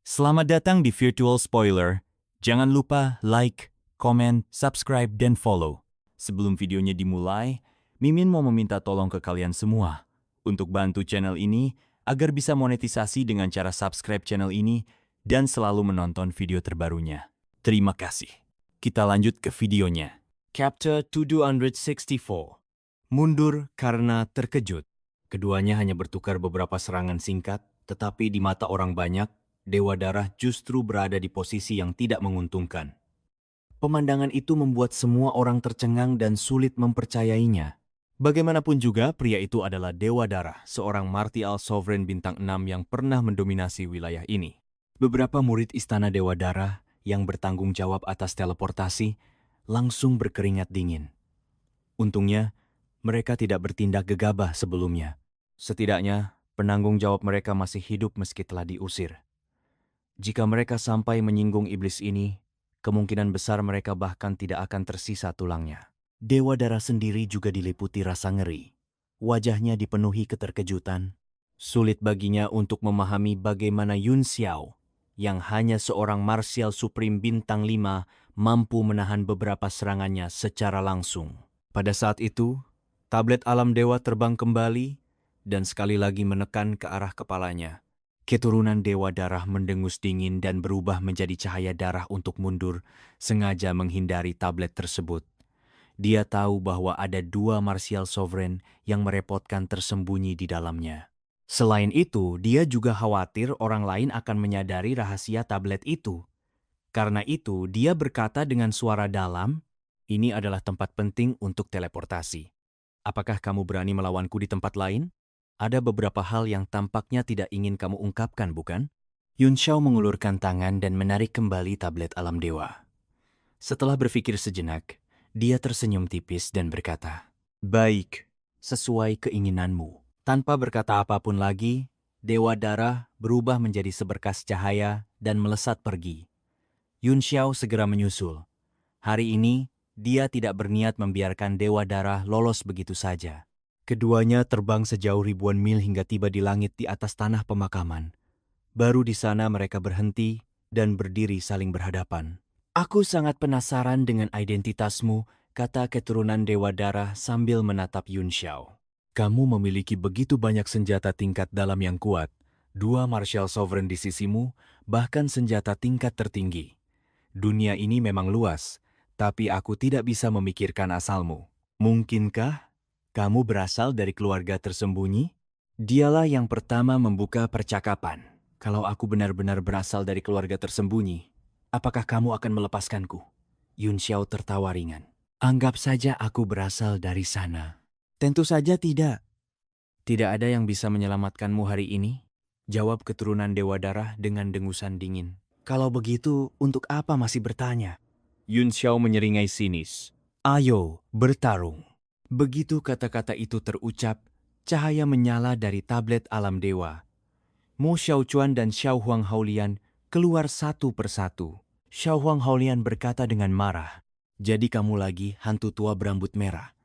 Selamat datang di Virtual Spoiler. Jangan lupa like, komen, subscribe, dan follow. Sebelum videonya dimulai, Mimin mau meminta tolong ke kalian semua untuk bantu channel ini agar bisa monetisasi dengan cara subscribe channel ini dan selalu menonton video terbarunya. Terima kasih. Kita lanjut ke videonya. Chapter 264. Mundur karena terkejut. Keduanya hanya bertukar beberapa serangan singkat, tetapi di mata orang banyak, Dewa Darah justru berada di posisi yang tidak menguntungkan. Pemandangan itu membuat semua orang tercengang dan sulit mempercayainya. Bagaimanapun juga, pria itu adalah Dewa Darah, seorang martial sovereign bintang 6 yang pernah mendominasi wilayah ini. Beberapa murid Istana Dewa Darah yang bertanggung jawab atas teleportasi langsung berkeringat dingin. Untungnya, mereka tidak bertindak gegabah sebelumnya. Setidaknya, penanggung jawab mereka masih hidup meski telah diusir. Jika mereka sampai menyinggung iblis ini, kemungkinan besar mereka bahkan tidak akan tersisa tulangnya. Dewa Darah sendiri juga diliputi rasa ngeri. Wajahnya dipenuhi keterkejutan. Sulit baginya untuk memahami bagaimana Yun Xiao, yang hanya seorang martial supreme bintang 5, mampu menahan beberapa serangannya secara langsung. Pada saat itu, tablet alam dewa terbang kembali dan sekali lagi menekan ke arah kepalanya. Keturunan Dewa Darah mendengus dingin dan berubah menjadi cahaya darah untuk mundur, sengaja menghindari tablet tersebut. Dia tahu bahwa ada dua martial sovereign yang merepotkan tersembunyi di dalamnya. Selain itu, dia juga khawatir orang lain akan menyadari rahasia tablet itu. Karena itu, dia berkata dengan suara dalam, "Ini adalah tempat penting untuk teleportasi. Apakah kamu berani melawanku di tempat lain? Ada beberapa hal yang tampaknya tidak ingin kamu ungkapkan, bukan?" Yun Xiao mengulurkan tangan dan menarik kembali tablet alam dewa. Setelah berpikir sejenak, dia tersenyum tipis dan berkata, "Baik, sesuai keinginanmu." Tanpa berkata apapun lagi, Dewa Darah berubah menjadi seberkas cahaya dan melesat pergi. Yun Xiao segera menyusul. Hari ini, dia tidak berniat membiarkan Dewa Darah lolos begitu saja. Keduanya terbang sejauh ribuan mil hingga tiba di langit di atas tanah pemakaman. Baru di sana mereka berhenti dan berdiri saling berhadapan. "Aku sangat penasaran dengan identitasmu," kata keturunan Dewa Darah sambil menatap Yun Xiao. "Kamu memiliki begitu banyak senjata tingkat dalam yang kuat, dua martial sovereign di sisimu, bahkan senjata tingkat tertinggi. Dunia ini memang luas, tapi aku tidak bisa memikirkan asalmu. Mungkinkah kamu berasal dari keluarga tersembunyi?" Dialah yang pertama membuka percakapan. "Kalau aku benar-benar berasal dari keluarga tersembunyi, apakah kamu akan melepaskanku?" Yun Xiao tertawa ringan. "Anggap saja aku berasal dari sana." "Tentu saja tidak. Tidak ada yang bisa menyelamatkanmu hari ini," jawab keturunan Dewa Darah dengan dengusan dingin. "Kalau begitu, untuk apa masih bertanya?" Yun Xiao menyeringai sinis. "Ayo, bertarung." Begitu kata-kata itu terucap, cahaya menyala dari tablet alam dewa. Mo Xiaochuan dan Xiao Huang Haolian keluar satu persatu. Xiao Huang Haolian berkata dengan marah, "Jadi kamu lagi hantu tua berambut merah.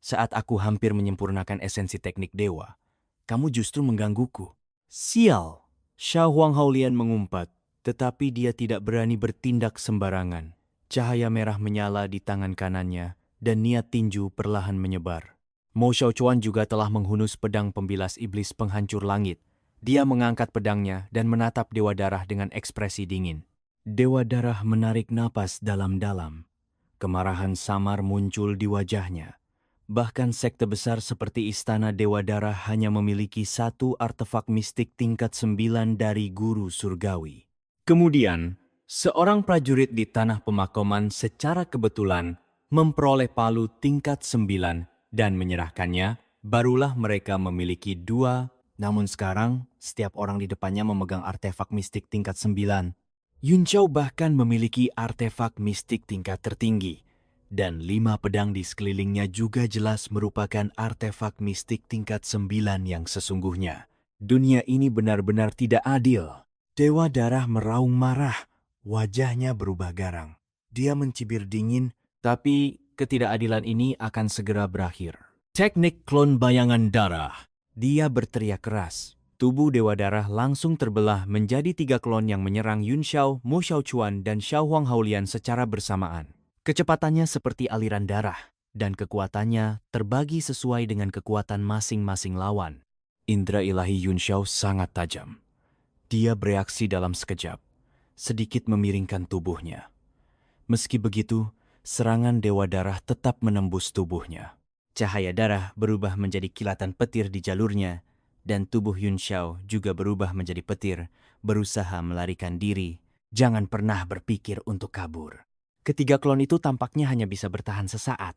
Saat aku hampir menyempurnakan esensi teknik dewa, kamu justru menggangguku." "Sial!" Xiao Huang Haolian mengumpat, tetapi dia tidak berani bertindak sembarangan. Cahaya merah menyala di tangan kanannya, dan niat tinju perlahan menyebar. Mo Xiaochuan juga telah menghunus pedang pembilas iblis penghancur langit. Dia mengangkat pedangnya dan menatap Dewa Darah dengan ekspresi dingin. Dewa Darah menarik napas dalam-dalam. Kemarahan samar muncul di wajahnya. Bahkan sekte besar seperti Istana Dewa Darah hanya memiliki satu artefak mistik tingkat 9 dari guru surgawi. Kemudian, seorang prajurit di tanah pemakaman secara kebetulan memperoleh palu tingkat 9 dan menyerahkannya, barulah mereka memiliki dua. Namun sekarang, setiap orang di depannya memegang artefak mistik tingkat 9. Yun Xiao bahkan memiliki artefak mistik tingkat tertinggi. Dan 5 pedang di sekelilingnya juga jelas merupakan artefak mistik tingkat 9 yang sesungguhnya. Dunia ini benar-benar tidak adil. Dewa Darah meraung marah. Wajahnya berubah garang. Dia mencibir dingin, tapi ketidakadilan ini akan segera berakhir. "Teknik klon bayangan darah." Dia berteriak keras. Tubuh Dewa Darah langsung terbelah menjadi 3 klon yang menyerang Yun Xiao, Mo Xiaochuan, dan Xiao Huang Haolian secara bersamaan. Kecepatannya seperti aliran darah, dan kekuatannya terbagi sesuai dengan kekuatan masing-masing lawan. Indra ilahi Yun Xiao sangat tajam. Dia bereaksi dalam sekejap, sedikit memiringkan tubuhnya. Meski begitu, serangan Dewa Darah tetap menembus tubuhnya. Cahaya darah berubah menjadi kilatan petir di jalurnya, dan tubuh Yun Xiao juga berubah menjadi petir, berusaha melarikan diri. Jangan pernah berpikir untuk kabur. Ketiga klon itu tampaknya hanya bisa bertahan sesaat.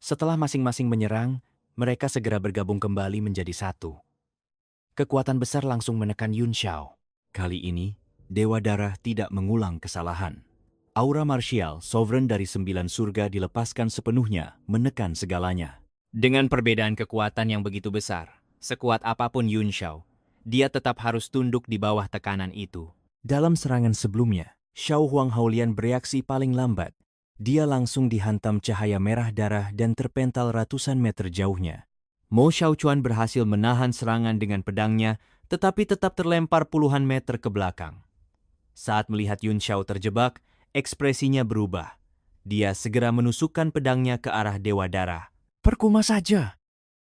Setelah masing-masing menyerang, mereka segera bergabung kembali menjadi satu. Kekuatan besar langsung menekan Yun Xiao. Kali ini, Dewa Darah tidak mengulang kesalahan. Aura martial, sovereign dari 9 surga dilepaskan sepenuhnya, menekan segalanya. Dengan perbedaan kekuatan yang begitu besar, sekuat apapun Yun Xiao, dia tetap harus tunduk di bawah tekanan itu. Dalam serangan sebelumnya, Xiao Huang Haolian bereaksi paling lambat. Dia langsung dihantam cahaya merah darah dan terpental ratusan meter jauhnya. Mo Xiaochuan berhasil menahan serangan dengan pedangnya, tetapi tetap terlempar puluhan meter ke belakang. Saat melihat Yun Xiao terjebak, ekspresinya berubah. Dia segera menusukkan pedangnya ke arah Dewa Darah. "Percuma saja."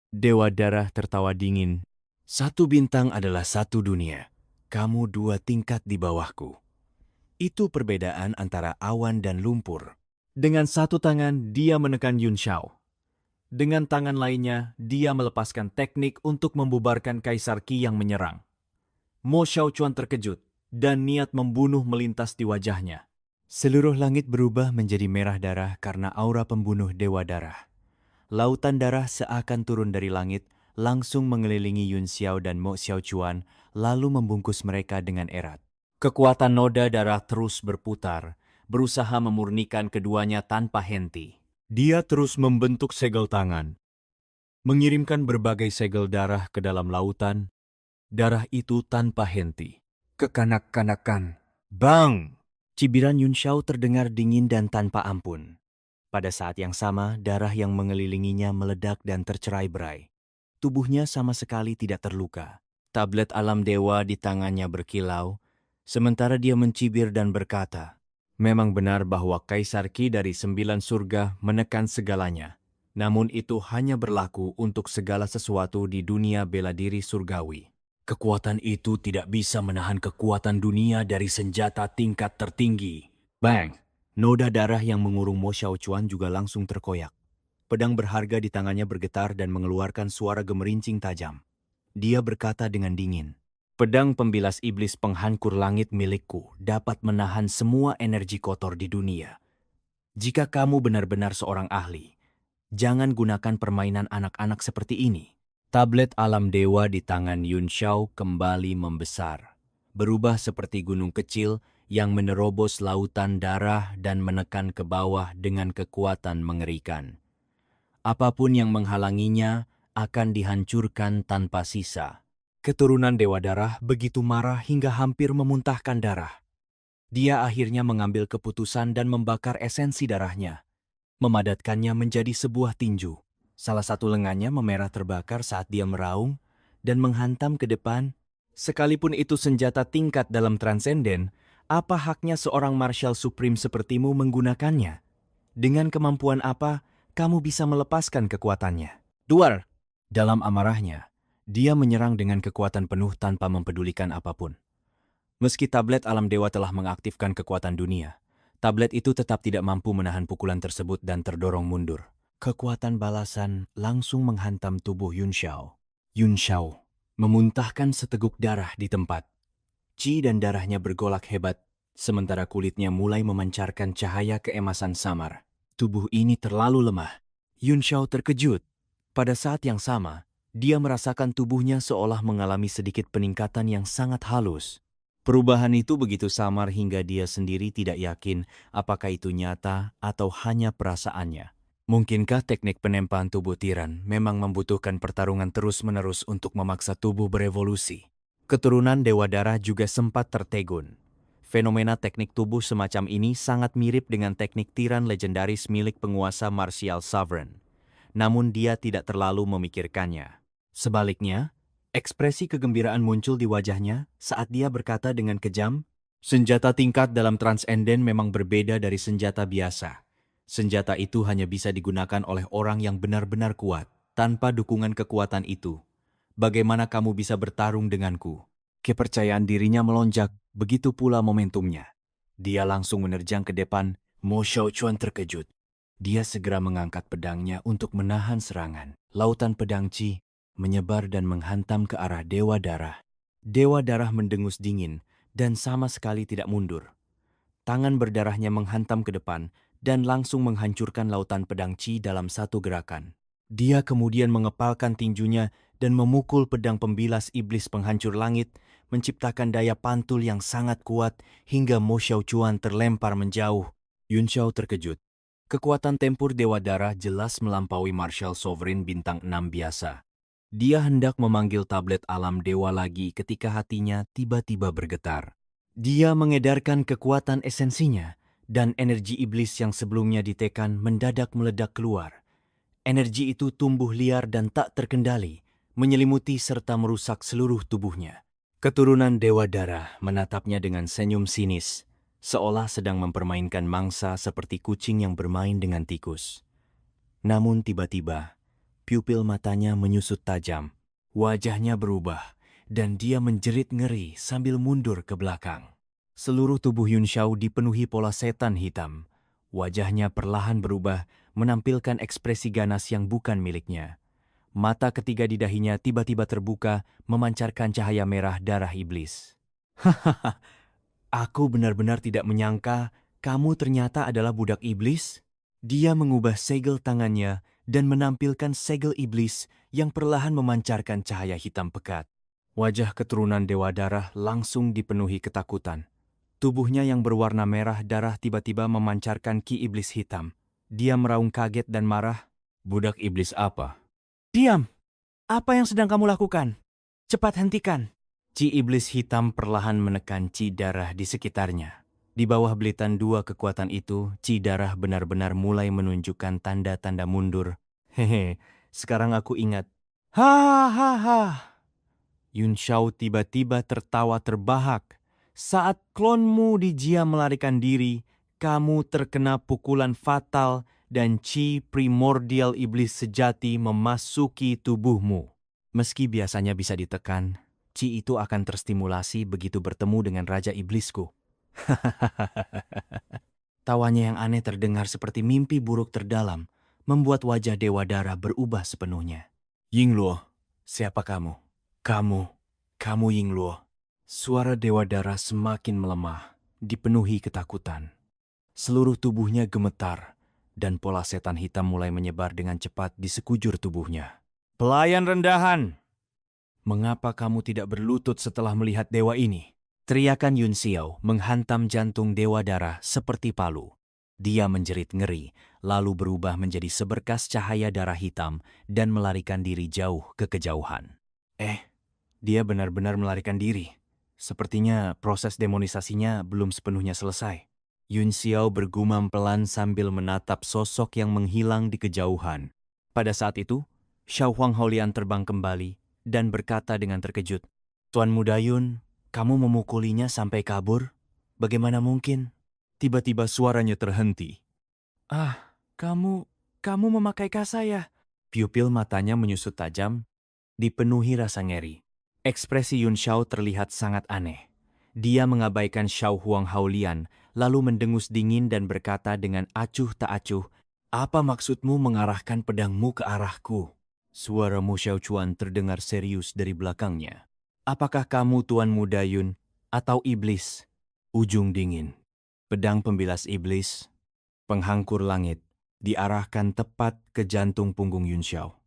Dewa Darah tertawa dingin. "Satu bintang adalah satu dunia. Kamu 2 tingkat di bawahku." Itu perbedaan antara awan dan lumpur. Dengan satu tangan, dia menekan Yun Xiao. Dengan tangan lainnya, dia melepaskan teknik untuk membubarkan Kaisar Qi yang menyerang. Mo Xiaochuan terkejut, dan niat membunuh melintas di wajahnya. Seluruh langit berubah menjadi merah darah karena aura pembunuh Dewa Darah. Lautan darah seakan turun dari langit, langsung mengelilingi Yun Xiao dan Mo Xiaochuan, lalu membungkus mereka dengan erat. Kekuatan noda darah terus berputar, berusaha memurnikan keduanya tanpa henti. Dia terus membentuk segel tangan, mengirimkan berbagai segel darah ke dalam lautan, darah itu tanpa henti. Kekanak-kanakan. Bang! Cibiran Yun Xiao terdengar dingin dan tanpa ampun. Pada saat yang sama, darah yang mengelilinginya meledak dan tercerai-berai. Tubuhnya sama sekali tidak terluka. Tablet alam dewa di tangannya berkilau, sementara dia mencibir dan berkata, "Memang benar bahwa Kaisar Qi dari 9 surga menekan segalanya. Namun itu hanya berlaku untuk segala sesuatu di dunia bela diri surgawi. Kekuatan itu tidak bisa menahan kekuatan dunia dari senjata tingkat tertinggi." Bang! Noda darah yang mengurung Mo Xiaochuan juga langsung terkoyak. Pedang berharga di tangannya bergetar dan mengeluarkan suara gemerincing tajam. Dia berkata dengan dingin, "Pedang pembilas iblis penghancur langit milikku dapat menahan semua energi kotor di dunia. Jika kamu benar-benar seorang ahli, jangan gunakan permainan anak-anak seperti ini." Tablet alam dewa di tangan Yun Xiao kembali membesar, berubah seperti gunung kecil yang menerobos lautan darah dan menekan ke bawah dengan kekuatan mengerikan. Apapun yang menghalanginya akan dihancurkan tanpa sisa. Keturunan Dewa Darah begitu marah hingga hampir memuntahkan darah. Dia akhirnya mengambil keputusan dan membakar esensi darahnya, memadatkannya menjadi sebuah tinju. Salah satu lengannya memerah terbakar saat dia meraung dan menghantam ke depan. Sekalipun itu senjata tingkat dalam transenden, apa haknya seorang martial supreme sepertimu menggunakannya? Dengan kemampuan apa kamu bisa melepaskan kekuatannya? Duar! Dalam amarahnya, dia menyerang dengan kekuatan penuh tanpa mempedulikan apapun. Meski tablet alam dewa telah mengaktifkan kekuatan dunia, tablet itu tetap tidak mampu menahan pukulan tersebut dan terdorong mundur. Kekuatan balasan langsung menghantam tubuh Yun Xiao. Yun Xiao memuntahkan seteguk darah di tempat. Qi dan darahnya bergolak hebat, sementara kulitnya mulai memancarkan cahaya keemasan samar. Tubuh ini terlalu lemah. Yun Xiao terkejut. Pada saat yang sama, dia merasakan tubuhnya seolah mengalami sedikit peningkatan yang sangat halus. Perubahan itu begitu samar hingga dia sendiri tidak yakin apakah itu nyata atau hanya perasaannya. Mungkinkah teknik penempaan tubuh tiran memang membutuhkan pertarungan terus-menerus untuk memaksa tubuh berevolusi? Keturunan Dewa Darah juga sempat tertegun. Fenomena teknik tubuh semacam ini sangat mirip dengan teknik tiran legendaris milik penguasa martial sovereign. Namun dia tidak terlalu memikirkannya. Sebaliknya, Ekspresi kegembiraan muncul di wajahnya saat dia berkata dengan kejam, "Senjata tingkat dalam Transcendent memang berbeda dari senjata biasa. Senjata itu hanya bisa digunakan oleh orang yang benar-benar kuat. Tanpa dukungan kekuatan itu, bagaimana kamu bisa bertarung denganku?" Kepercayaan dirinya melonjak, begitu pula momentumnya. Dia langsung menerjang ke depan. Mo Xiaochuan terkejut. Dia segera mengangkat pedangnya untuk menahan serangan. Lautan pedang Qi menyebar dan menghantam ke arah Dewa Darah. Dewa Darah mendengus dingin dan sama sekali tidak mundur. Tangan berdarahnya menghantam ke depan dan langsung menghancurkan lautan pedang Qi dalam satu gerakan. Dia kemudian mengepalkan tinjunya dan memukul pedang pembilas iblis penghancur langit, menciptakan daya pantul yang sangat kuat hingga Mo Xiaochuan terlempar menjauh. Yun Xiao terkejut. Kekuatan tempur Dewa Darah jelas melampaui Martial Sovereign bintang 6 biasa. Dia hendak memanggil tablet alam dewa lagi ketika hatinya tiba-tiba bergetar. Dia mengedarkan kekuatan esensinya, dan energi iblis yang sebelumnya ditekan mendadak meledak keluar. Energi itu tumbuh liar dan tak terkendali, menyelimuti serta merusak seluruh tubuhnya. Keturunan Dewa Darah menatapnya dengan senyum sinis, seolah sedang mempermainkan mangsa seperti kucing yang bermain dengan tikus. Namun tiba-tiba, pupil matanya menyusut tajam, wajahnya berubah, dan dia menjerit ngeri sambil mundur ke belakang. Seluruh tubuh Yun Xiao dipenuhi pola setan hitam. Wajahnya perlahan berubah, menampilkan ekspresi ganas yang bukan miliknya. Mata ketiga di dahinya tiba-tiba terbuka, memancarkan cahaya merah darah iblis. Hahaha, aku benar-benar tidak menyangka kamu ternyata adalah budak iblis. Dia mengubah segel tangannya dan menampilkan segel iblis yang perlahan memancarkan cahaya hitam pekat. Wajah keturunan Dewa Darah langsung dipenuhi ketakutan. Tubuhnya yang berwarna merah darah tiba-tiba memancarkan ki iblis hitam. Dia meraung kaget dan marah. "Budak iblis apa?" "Diam! Apa yang sedang kamu lakukan? Cepat hentikan!" Ki iblis hitam perlahan menekan Ki darah di sekitarnya. Di bawah belitan dua kekuatan itu, Ki darah benar-benar mulai menunjukkan tanda-tanda mundur. "Hehe, sekarang aku ingat." Hahaha. Yun Xiao tiba-tiba tertawa terbahak. "Saat klonmu di Jia melarikan diri, kamu terkena pukulan fatal dan Qi primordial iblis sejati memasuki tubuhmu. Meski biasanya bisa ditekan, Qi itu akan terstimulasi begitu bertemu dengan Raja Iblisku." Tawanya yang aneh terdengar seperti mimpi buruk terdalam, membuat wajah Dewa Darah berubah sepenuhnya. "Yingluo, siapa kamu?" Kamu Yingluo." Suara Dewa Darah semakin melemah, dipenuhi ketakutan. Seluruh tubuhnya gemetar, dan pola setan hitam mulai menyebar dengan cepat di sekujur tubuhnya. "Pelayan rendahan! Mengapa kamu tidak berlutut setelah melihat dewa ini?" Teriakan Yun Xiao menghantam jantung Dewa Darah seperti palu. Dia menjerit ngeri, lalu berubah menjadi seberkas cahaya darah hitam dan melarikan diri jauh ke kejauhan. Dia benar-benar melarikan diri. Sepertinya proses demonisasinya belum sepenuhnya selesai. Yun Xiao bergumam pelan sambil menatap sosok yang menghilang di kejauhan. Pada saat itu, Xiao Huang Haolian terbang kembali dan berkata dengan terkejut, "Tuan Muda Yun, kamu memukulinya sampai kabur? Bagaimana mungkin?" Tiba-tiba suaranya terhenti. Kamu memakaikah saya?" Pupil matanya menyusut tajam, dipenuhi rasa ngeri. Ekspresi Yun Xiao terlihat sangat aneh. Dia mengabaikan Xiao Huang Haolian, lalu mendengus dingin dan berkata dengan acuh tak acuh, "Apa maksudmu mengarahkan pedangmu ke arahku?" Suara Mo Xiaochuan terdengar serius dari belakangnya. "Apakah kamu Tuan Muda Yun atau iblis?" Ujung dingin. Pedang pembilas iblis, penghangkur langit, diarahkan tepat ke jantung punggung Yun Xiao.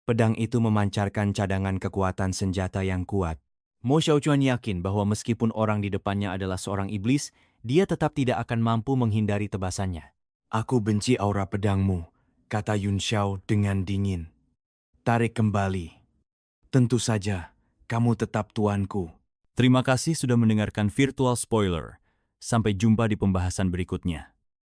Pedang itu memancarkan cadangan kekuatan senjata yang kuat. Mo Xiaochuan yakin bahwa meskipun orang di depannya adalah seorang iblis, dia tetap tidak akan mampu menghindari tebasannya. "Aku benci aura pedangmu," kata Yun Xiao dengan dingin. "Tarik kembali. Tentu saja, kamu tetap tuanku." Terima kasih sudah mendengarkan Virtual Spoiler. Sampai jumpa di pembahasan berikutnya.